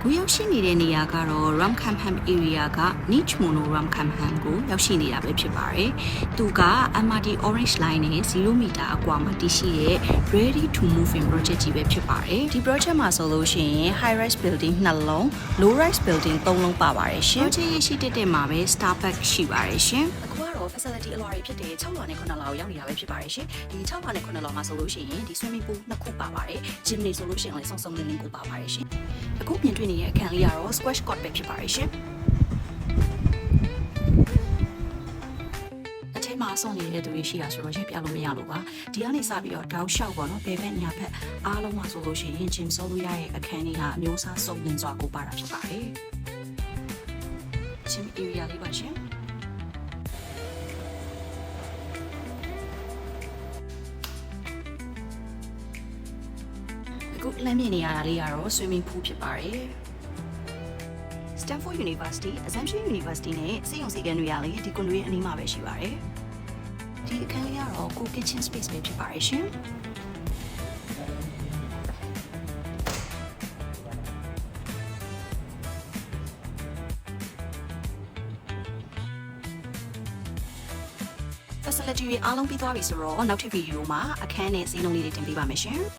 ကိုရောက်ရှိနေတဲ့နေရာကတော့ Ramkhamham area က Niche Mono Ramkhamham ကိုရောက်ရှိနေတာပဲဖြစ်ပါတယ်။သူက MRT Orange Line နဲ့0 မီတာအကွာမှာတည်ရှိတဲ့ Ready to Move in project ကြီးပဲဖြစ်ပါတယ်။ဒီ project မှာဆိုလို့ရှိရင် high rise building 2 လုံး low rise building 3 လုံးပါပါတယ်ရှင်။ project ရှိတဲ့မှာပဲ Starbucks ရှိပါတယ်ရှင်။အခုကတော့ facility အလွှာတွေဖြစ်တဲ့6လွှာနဲ့9လွှာကိုရောက်နေတာပဲဖြစ်ပါတယ်ရှင်။ဒီ6လွှာနဲ့9လွှာမှာဆိုလို့ရှိရင်ဒီ swimming pool 2 ခုပါပါတယ်။ gym တွေဆိုလို့ရှိရင်လည်းစုံစုံလင်းလင်းကိုပါပါတယ်ရှင်။အခုပြင်တွေ့နေတဲ့အခန်းလေးကတော့ squash court ပဲဖြစ်ပါတယ်ရှင်။အထက်မှာဆောင်းနေတဲ့သူတွေရှိတာဆိုတော့ရိုက်ပြလို့မရလို့ပါ။ဒီကနေစပြီးတော့တောက်လျှောက်ပေါ့နော်။ဘယ်ဘက်ညာဘက်အားလုံးမှာဆိုလို့ရှိရင် gym ဆောလို့ရတဲ့အခန်းလေးကအမျိုးအစားစုံလင်စွာကိုပါတာဖြစ်ပါတယ်။ gym area လေးပါရှင်။အခုလမ်းမြင်နေရတာလေးကတော့ swimming pool ဖြစ်ပါတယ်။ Stanford University, Assumption University နဲ့စေယုံစီကန်းတွေရလေဒီကွန်တွေအနီးမှာပဲရှိပါတယ်။ဒီအခန်းလေးကတော့ကို kitchen space ပဲဖြစ်ပါတယ်ရှင်။facility အားလုံးပြီးသွားပြီဆိုတော့နောက်ထပ်ဗီဒီယိုမှာအခန်းနဲ့ဈေးနှုန်းလေးတွေတင်ပေးပါမယ်ရှင်။